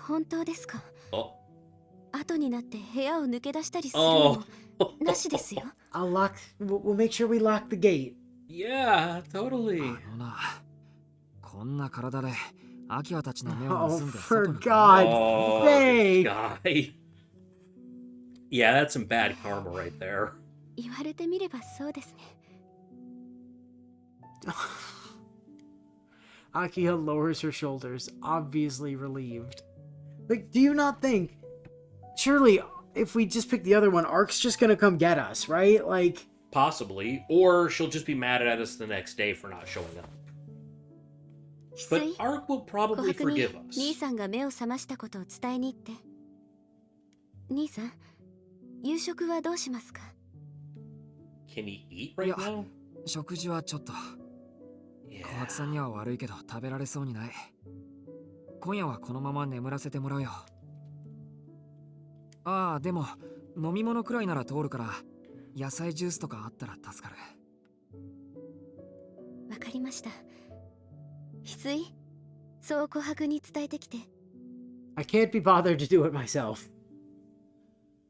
本当ですか？ Oh. 後になって部屋を抜け出したりするのも Oh. なしですよ。 We'll make sure we lock the gate. Yeah, totally. こんな体でアキワたちの目を Oh, 盗んで for 外に God's Oh, sake! this guy. Yeah, that's some bad karma right there. 言われてみればそうですね。 Akiha lowers her shoulders, obviously relieved. Like, do you not think... Surely, if we just pick the other one, Ark's just gonna come get us, right? Like... Possibly. Or she'll just be mad at us the next day for not showing up. But 翡翠、 Ark will 琥 probably 珀に forgive us. 兄さんが目を覚ましたことを伝えに行って。兄さん、夕食はどうしますか？ Can he eat right Yeah. now? 食事はちょっと Yeah. 小松さんには悪いけど食べられそうにない。今夜はこのまま眠らせてもらうよ。ああ、でも飲み物くらいなら通るから野菜ジュースとかあったら助かる。わかりました。翡翠、そう琥珀に伝えてきて。 I can't be bothered to do it myself.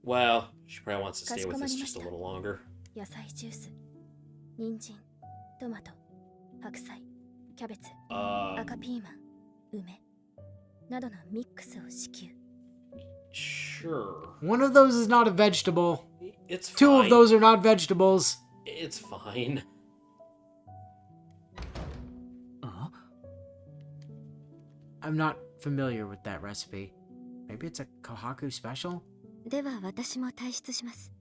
Well, she probably wants to stay with us just a little longer. 野菜ジュース、人参、トマト、白菜、キャベツ、赤ピーマン、梅などのミックスを支給。 Sure. One of those is not a vegetable. It's fine. Two of those are not vegetables. It's fine. I'm not familiar with that recipe. Maybe it's a Kohaku special? では私も退出します。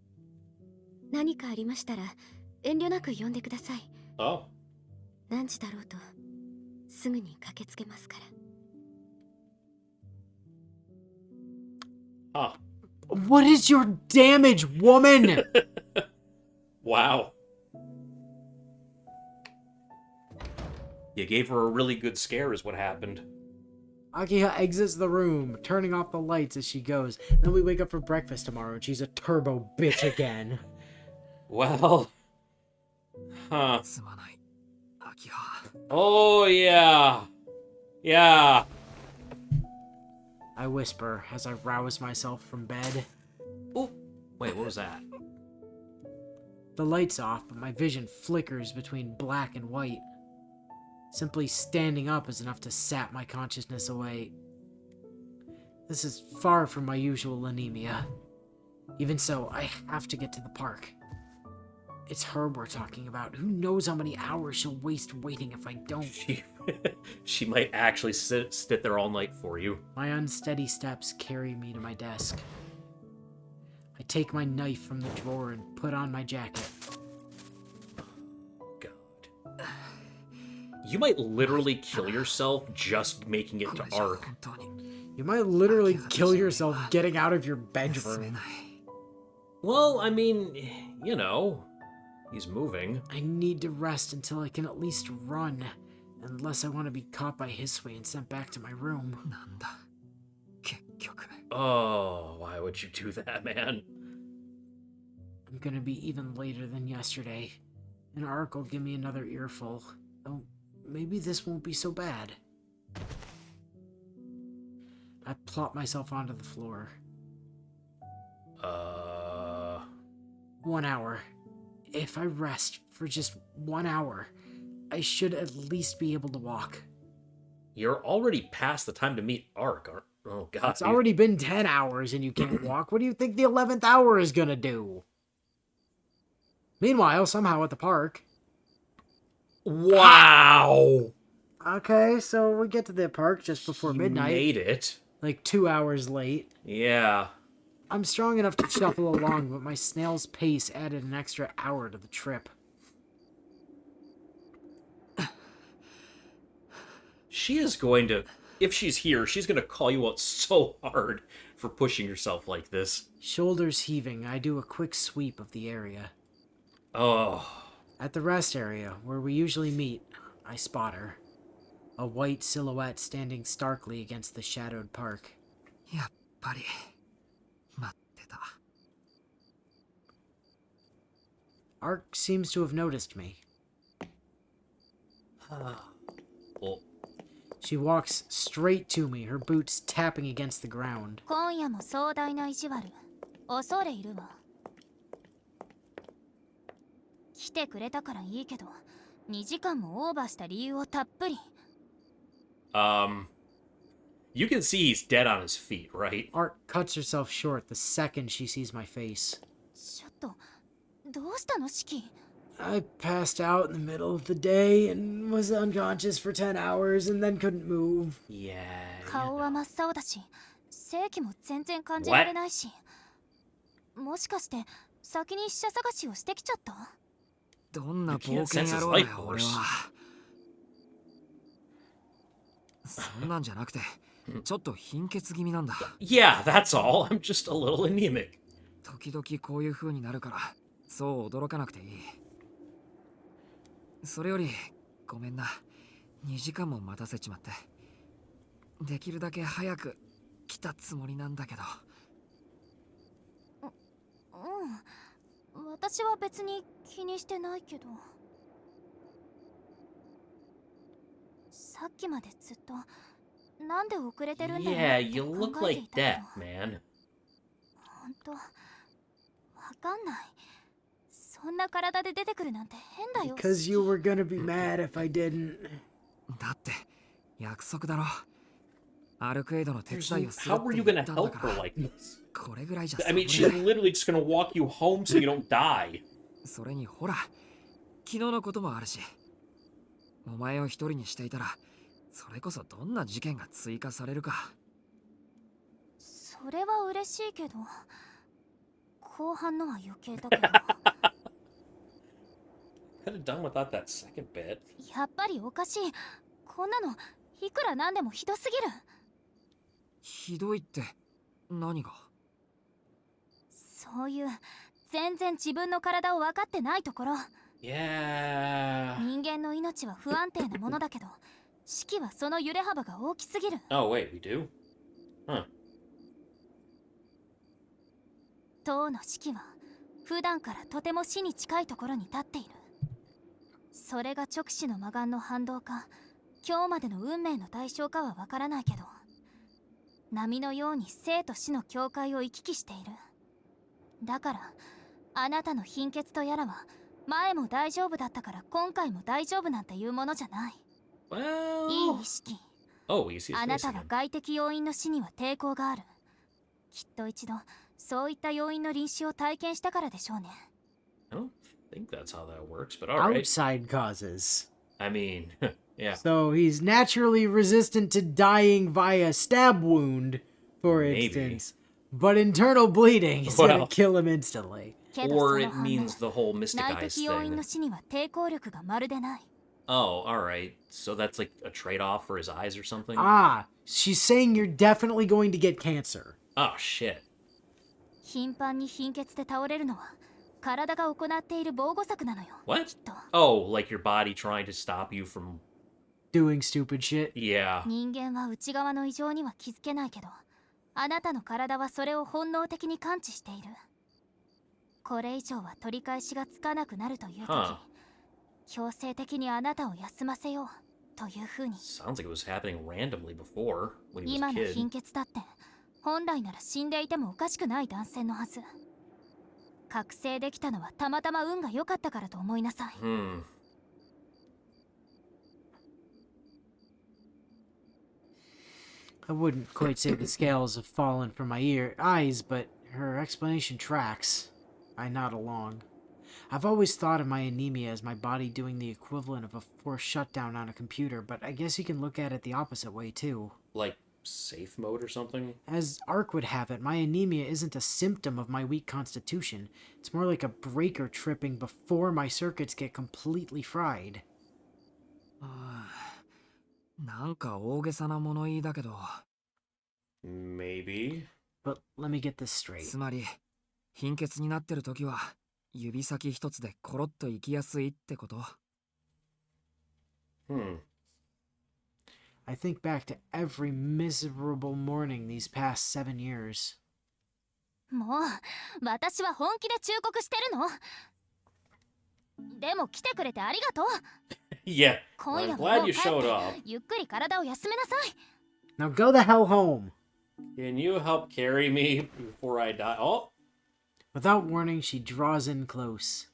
何かありましたら遠慮なく呼んでください。 Oh. 何時だろうとすぐに駆けつけますから。 Huh. What is your damage, woman? Wow. You gave her a really good scare is what happened. Akiha exits the room, turning off the lights as she goes. Then we wake up for breakfast tomorrow and she's a turbo bitch again. Well. Huh. すまない。アキハ。 Oh, yeah. Yeah. I whisper as I rouse myself from bed. Oh, wait, what was that? The light's off, but my vision flickers between black and white. Simply standing up is enough to sap my consciousness away. This is far from my usual anemia. Even so, I have to get to the park. It's her we're talking about. Who knows how many hours she'll waste waiting if I don't. She might actually sit there all night for you. My unsteady steps carry me to my desk. I take my knife from the drawer and put on my jacket. God. You might literally kill yourself just making it to Ark. You might literally kill yourself getting out of your bedroom. Well, I mean, you know, he's moving. I need to rest until I can at least run. Unless I want to be caught by Hisui and sent back to my room. Oh, why would you do that, man? I'm gonna be even later than yesterday. And Ark will give me another earful. Oh, maybe this won't be so bad. I plop myself onto the floor. 1 hour. If I rest for just 1 hour, I should at least be able to walk. You're already past the time to meet Ark, aren't? Oh, God. It's already been 10 hours and you can't walk. What do you think the 11th hour is gonna do? Meanwhile, somehow at the park. Wow! Okay, so we get to the park just before midnight. Made it. Like 2 hours late. Yeah. I'm strong enough to shuffle along, but my snail's pace added an extra hour to the trip. She is going to, if she's here, she's going to call you out so hard for pushing yourself like this. Shoulders heaving, I do a quick sweep of the area. Oh. At the rest area, where we usually meet, I spot her. A white silhouette standing starkly against the shadowed park. Ark seems to have noticed me. Well, She walks straight to me, her boots tapping against the ground. 今夜も壮大な意地悪恐れ入るわ。来てくれたからいいけど2時間もオーバーした理由をたっぷり。 You can see he's dead on his feet, right? Art cuts herself short the second she sees my face. ちょっとどうしたのシキ。 I passed out in the middle of the day and was unconscious for 10 hours and then couldn't move. Yeah. 顔は真っ青だし正気も全然感じられないし、もしかして先に死者探しをしてきちゃった？どんな冒険野郎だよ俺は。そんなんじゃなくてちょっと貧血気味なんだ。 Yeah, that's all. I'm just a little anemic. 時々こういう風になるからそう驚かなくていい。それよりごめんな、2時間も待たせちまって。できるだけ早く来たつもりなんだけど。うん、私は別に気にしてないけど。さっきまでずっとなんで遅れてるんだろう Yeah, って you 考 look えてい like たけ death, ど、 man. ほんとわかんない。そんな体で出てくるなんて変だよ。 Because you were gonna be mad if I didn't. だって約束だろ。アルクエイドの手伝いをする How っ were て you 言 gonna ったんだ help か her ら。 like this? これぐらいじゃ I mean, サ she's ボれない。 literally just gonna walk you home so you don't die. それにほら、昨日のこともあるし。お前を一人にしていたら、それこそどんな事件が追加されるか。それは嬉しいけど、後半のは余計だけど。Could have done without that second bit. やっぱりおかしい。こんなのいくらなんでもひどすぎる。ひどいって何が？そういう全然自分の体を分かってないところ。 Yeah. 人間の命は不安定なものだけど、四季はその揺れ幅が大きすぎる。 Oh, wait, we do? Huh. 当の四季は普段からとても死に近いところに立っている。それが直視の魔眼の反動か今日までの運命の対象かはわからないけど、波のように生と死の境界を行き来している。だからあなたの貧血とやらは前も大丈夫だったから今回も大丈夫なんていうものじゃない。 Well... いい意識。 Oh, you see his あな face たは again. 外的要因の死には抵抗がある。きっと一度そういった要因の臨死を体験したからでしょうね。 I don't think that's how that works, but alright. Outside causes. I mean, yeah. So he's naturally resistant to dying via stab wound, for Maybe. instance. But internal bleeding is gonna Well. kill him instantly. けど Or その it 反面 means the whole mystic 内 eyes 的要因 thing. の死には抵抗力がまるでない。 Oh, alright. So that's like a trade-off for his eyes or something? Ah, she's saying you're definitely going to get cancer. Oh, shit. 頻繁に貧血で倒れるのは体が行っている防護策なのよ。 What? きっと Oh, like your body trying to stop you from... Doing stupid shit. Yeah. 人間は内側の異常には気づけないけど、あなたの体はそれを本能的に感知している。これ以上は取り返しがつかなくなるという時、 Huh. 強制的にあなたを休ませようというふうに。 Sounds like it was happening randomly before, when he was 今 a の kid. 貧血だって本来なら死んでいてもおかしくない男性のはず。覚醒できたのはたまたま運が良かったからと思いなさい。 I wouldn't quite say the scales have fallen from my eyes, but her explanation tracks. I nod along. I've always thought of my anemia as my body doing the equivalent of a forced shutdown on a computer, but I guess you can look at it the opposite way too. Like, safe mode or something? As Ark would have it, my anemia isn't a symptom of my weak constitution. It's more like a breaker tripping before my circuits get completely fried. なんか大げさな物言いだけど。 Maybe. But let me get this straight. つまり貧血になってる時は指先一つでコロッと行きやすいってこと？ I think back to every miserable morning these past 7 years. もう私は本気で忠告してるの。でも来てくれてありがとう。Yeah. 今 I'm 夜はも glad う you 帰っ showed て up. ゆっくり体を休めなさい。 Now go the hell home. Can you help carry me before I die? Oh, Without warning, she draws in close.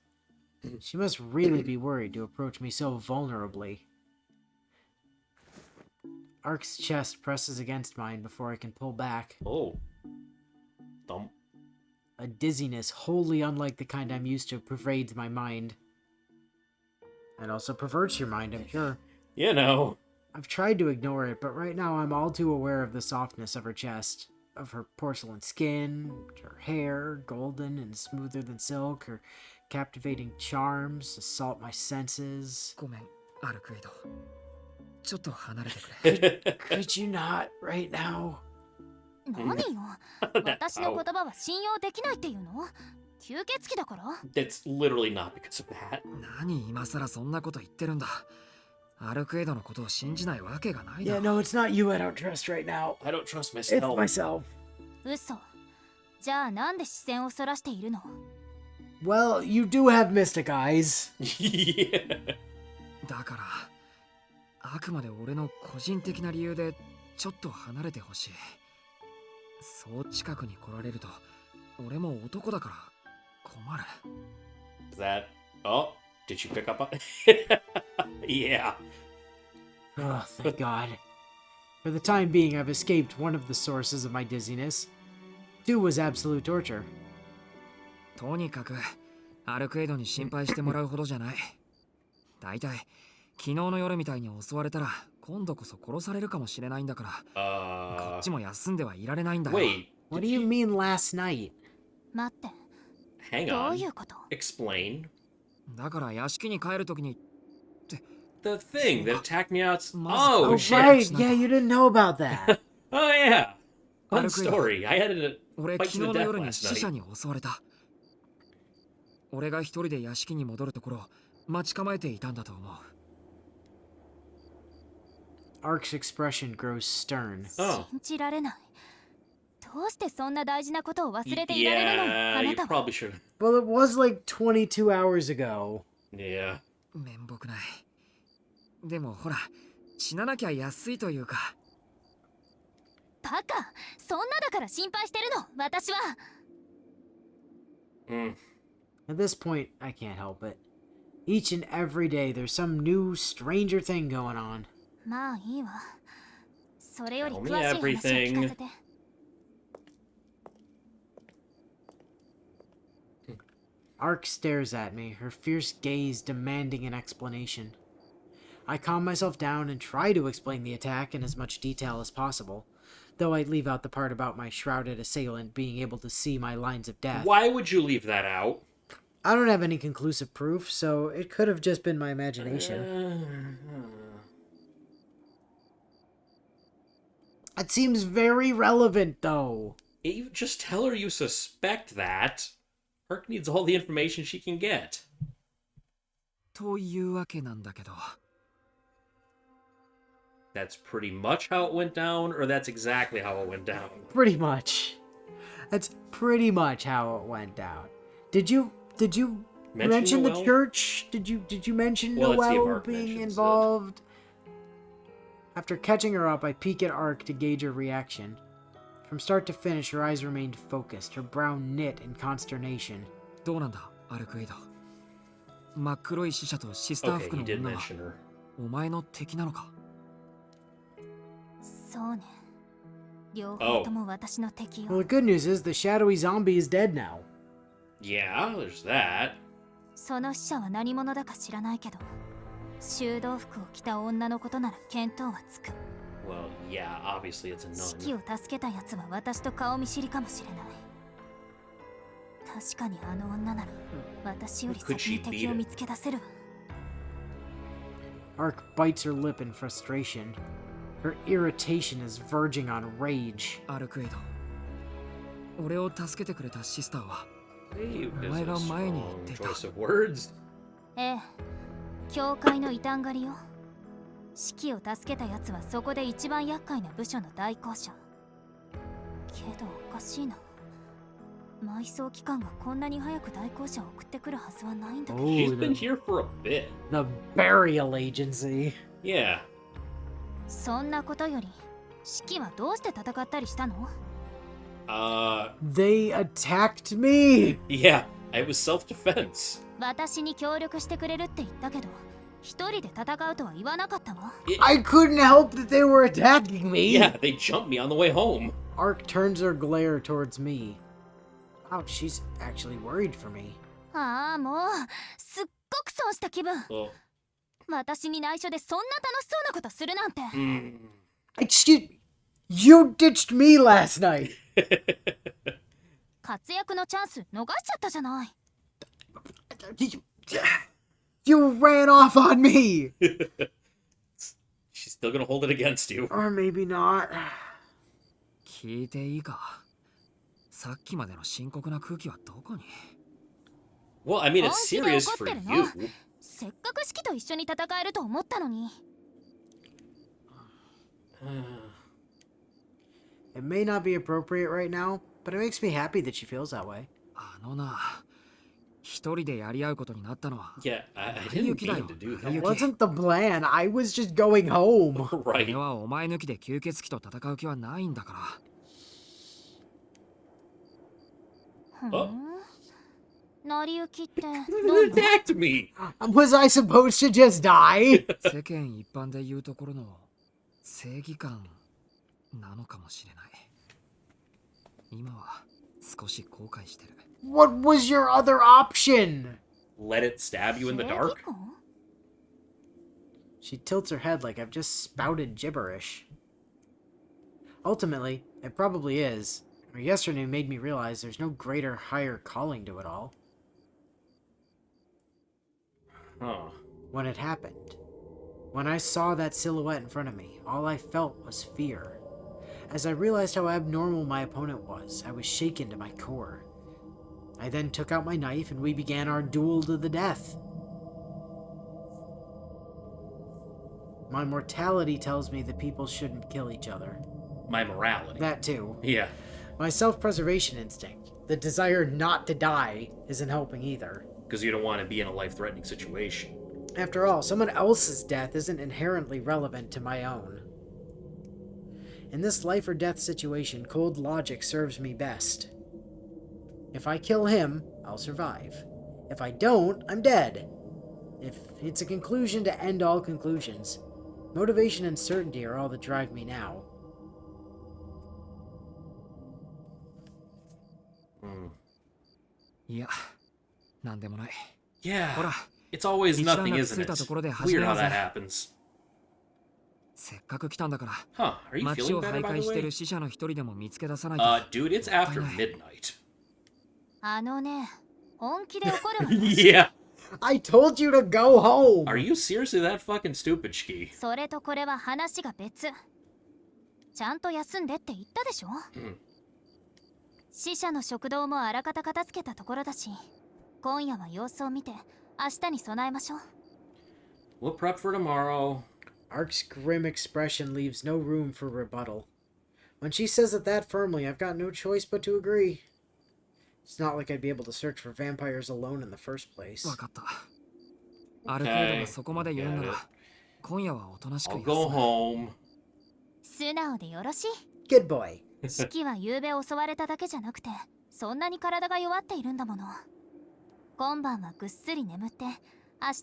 She must really be worried to approach me so vulnerably. Ark's chest presses against mine before I can pull back. oh. Thump. A dizziness wholly unlike the kind I'm used to pervades my mind. And also perverts your mind, I'm sure. You know. I've tried to ignore it, but right now I'm all too aware of the softness of her chest, of her porcelain skin, her hair, golden and smoother than silk, her captivating charms assault my senses. ごめん、アルクエイド。ちょっと離れてくれ。 Could you not right now? 何よ。私の言葉は信用できないっていうの？吸血鬼だから？ That's literally not because of that. 何今さらそんなこと言ってるんだ。アルクエイドのことを信じないわけがないだ Yeah, ろ。 no, it's not you I don't trust right now. I don't trust It's myself. myself. 嘘。じゃあなんで視線をそらしているの？ Well, you do have mystic eyes. Yeah. だから、あくまで俺の個人的な理由でちょっと離れてほしい。そう近くに来られると、俺も男だから困る。 Is that? Oh, did you pick up on? Yeah. Oh, thank God. For the time being, I've escaped one of the sources of my dizziness. Two was absolute torture. とにかく、アルクエイドに心配してもらうほどじゃない。だいたい、昨日の夜みたいに襲われたら、今度こそ殺されるかもしれないんだから、こっちも休んではいられないんだよ。 Wait. What do you mean last night? 待って。 Hang どう on. いうこと？ Explain. だから屋敷に帰るときに、 The thing that attacked me out. Oh, Oh, shit. right. Yeah, you didn't know about that. Oh, yeah. Fun Arukuya. story. I had to 俺 fight 昨 to 日 the の death 夜に last 死者 night. に襲われた。俺が一人で屋敷に戻るところ、待ち構えていたんだと思う。 Ark's expression grows stern. Oh. 信じられない。どうしてそんな大事なことを忘れていられるの？ Yeah, あな you たは。 probably should. Well, it was like 22 hours ago. Yeah. 面目ない。でもほら、死ななきゃ安いというか。バカ。そんなだから心配してるの。私は。 Mm. At this point, I can't help it. Each and every day, there's some new, stranger thing going on. まあいいわ。それより Tell me 詳しい話を everything. 聞かせて。 Ark stares at me, her fierce gaze demanding an explanation. I calm myself down and try to explain the attack in as much detail as possible, though I leave out the part about my shrouded assailant being able to see my lines of death. Why would you leave that out? I don't have any conclusive proof, so it could have just been my imagination. It seems very relevant, though. You just tell her you suspect that. Herc needs all the information she can get. というわけなんだけど。 That's pretty much how it went down, or that's exactly how it went down. Pretty much. That's pretty much how it went down. Did you mention the Noel? church? Did you mention Well, let's see if Noel Ark being mentions it. involved? After catching her up, I peek at Ark to gauge her reaction. From start to finish, her eyes remained focused, her brow knit in consternation. どうなんだ、アルクエイド。真っ黒い死者とシスター Okay, 服 he の did 女は mention her. お前の敵なのか。そうね。両方とも私の敵 Well, よ。 the good news is the shadowy zombie is dead now. Yeah, there's that. その死者は何者だか知らないけど、修道服を着た女のことなら見当はつく。 Well, yeah, obviously it's a シキ nun. を助けたやつは私と顔見知りかもしれない。確かにあの女なら私より先に敵を見つけ出せるわ。 Ark bites her lip in frustration. Her irritation is verging on rage. アルクエイド。俺を助けてくれたシスターは、 Hey, this is a お前が前に strong 言ってた。 choice of words. ええ、教会の異端狩りよ。シキを助けたやつはそこで一番厄介な部署の代行者。けどおかしいな。埋葬機関がこんなに早く代行者を送ってくるはずはないんだけど。 She's Oh, been the, here for a bit. the burial agency. Yeah. そんなことより、シキはどうして戦ったりしたの？ They attacked me. Yeah, it was self-defense. 私に協力してくれるって言ったけど、一人で戦うとは言わなかったわ。 I couldn't help that they were attacking me. Yeah, they jumped me on the way home. Ark turns her glare towards me. Wow, she's actually worried for me. ああ、もうすっごく損した気分。 Well, 私に内緒でそんな楽しそうなことするなんて。 Excuse me. You ditched me last night. 活躍のチャンス逃しちゃったじゃない。 You ran off on me. She's still gonna hold it against you. Or maybe not. 聞いていいか？さっきまでの深刻な空気はどこに？ Well, I mean, it's 本気で serious 怒っ for てるの？ you. せっかくシキと一緒に戦えると思ったのに。 It may not be appropriate right now, but it makes me happy that she feels that way. あのな、一人でやり合うことになったのは。 Yeah, I didn't mean to do That that. wasn't the plan. I was just going home. 俺 Right. はお前抜きで吸血鬼と戦う気はないんだから。ふあん。成り行きってど You んな？ attacked me. Was I supposed to just die? 世間一般で言うところの正義感なのかもしれない。今は少し後悔してる。What was your other option? Let it stab you in the 正義 dark? 感？ She tilts her head like I've just spouted gibberish. Ultimately, it probably is. Or yesterday made me realize there's no greater, higher calling to it all. Huh. When it happened, when I saw that silhouette in front of me, all I felt was fear. As I realized how abnormal my opponent was, I was shaken to my core. I then took out my knife and we began our duel to the death. My mortality tells me that people shouldn't kill each other. My morality. That too. Yeah. My self-preservation instinct, the desire not to die, isn't helping either. Because you don't want to be in a life-threatening situation. After all, someone else's death isn't inherently relevant to my own. In this life or death situation, cold logic serves me best. If I kill him, I'll survive. If I don't, I'm dead. If it's a conclusion to end all conclusions, motivation and certainty are all that drive me now. Hmm. いや、なんでもない。 Yeah. ほら、 It's always 一段 nothing, 落 isn't ついた it? ところで始め Weird よ how うぜ。 that happens. せっかく来たんだから、 Huh. Are you 街 feeling を better, 徘 by 徊 the してる way? 死者の一人でも見つけ出さないと。 Dude, it's after もったいない midnight. あのね、本気で怒るわよ。 Yeah. I told you to go home! Are you seriously that fucking stupid, Shiki? それとこれは話が別。ちゃんと休んでって言ったでしょ？死者の食堂もあらかた片付けたところだし、今夜は様子を見て明日に備えましょう。 We'll prep for tomorrow. Ark's grim expression leaves no room for rebuttal. When she says it that firmly, I've got no choice but to agree. It's not like I'd be able to search for vampires alone in the first place. わかった。ある程度がそこまで言うな Get ら it.、今夜はおとなしく I'll 休 go む。 home. 素直でよろしい。 Good boy. シキは夕べ襲われただけじゃなくて、そんなに体が弱っているんだもの。今晩はぐっすり眠って、明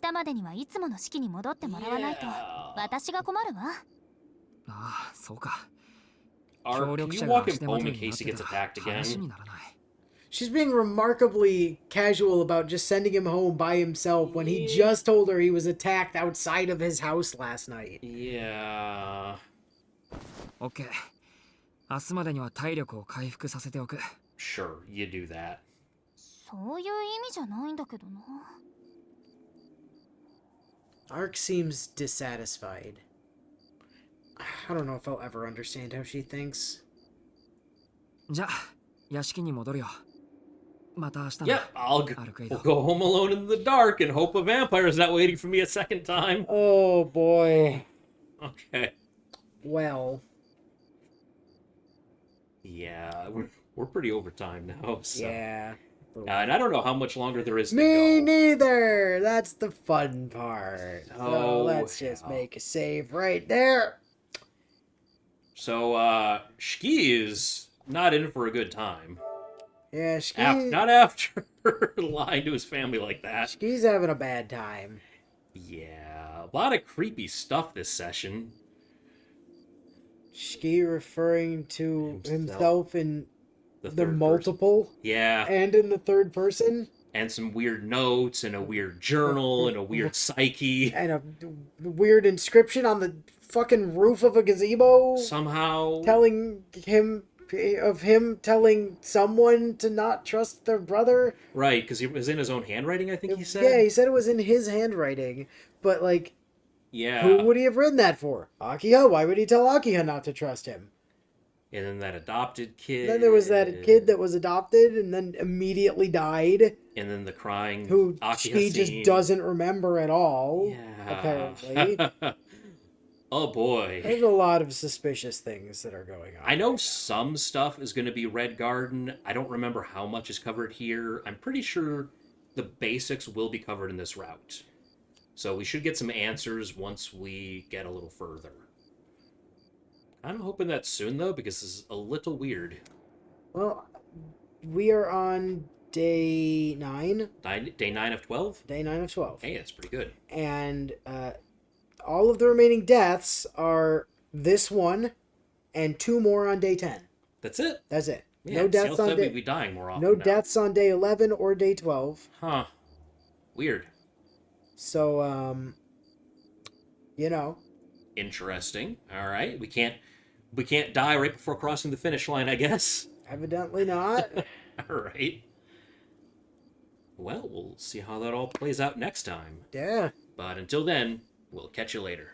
日までにはいつもの式に戻ってもらわないと、 Yeah. 私が困るわ。ああ、そうか。 Ark, 協 can 力 you 者が walk 足 him 手ま home と in いになっ case he て gets た attacked ら話 again? にならない。 She's being remarkably casual about just sending him home by himself when he just told her he was attacked outside of his house last night. Yeah. オッケー。明日までには体力を回復させておく。 Sure, you do that. そういう意味じゃないんだけどな。 Ark seems dissatisfied. I don't know if I'll ever understand how she thinks. じゃあ、屋敷に戻るよ。また明日 Yeah, な。 we'll go home alone in the dark and hope a vampire's not waiting for me a second time. Oh boy. Okay. Well, Yeah, We're pretty over time now, so. Yeah. And I don't know how much longer there is to Me go. neither. That's the fun part. So Oh, let's just hell. make a save right there. So, Shiki is not in for a good time. Yeah, Ski. Not after lying to his family like that. Ski's having a bad time. Yeah, a lot of creepy stuff this session. Ski referring to himself in the third multiple person. Yeah. and in the third person. And some weird notes and a weird journal and a weird psyche. And a weird inscription on the fucking roof of a gazebo. Somehow. Telling him telling someone to not trust their brother. Right, because it was in his own handwriting, I think he said. Yeah, he said it was in his handwriting. But, like, yeah. Who would he have written that for? Akiha? Why would he tell Akiha not to trust him? And then that adopted kid. Then there was that kid that was adopted and then immediately died. And then the crying who Akiha he just doesn't remember at all. Yeah. Apparently. Oh boy. There's a lot of suspicious things that are going on. I know some stuff is going to be Red Garden. I don't remember how much is covered here. I'm pretty sure the basics will be covered in this route. So we should get some answers once we get a little further. I'm hoping that's soon, though, because this is a little weird. Well, we are on day 9. Day 9 of 12? Day 9 of 12. Hey, that's pretty good. And all of the remaining deaths are this one and 2 more on day 10. That's it? That's it. Yeah, no deaths on day... be dying more often No now. deaths on day 11 or day 12. Huh. Weird. So, you know. Interesting. All right. We can't die right before crossing the finish line, I guess. Evidently not. All right. Well, we'll see how that all plays out next time. Yeah. But until then, we'll catch you later.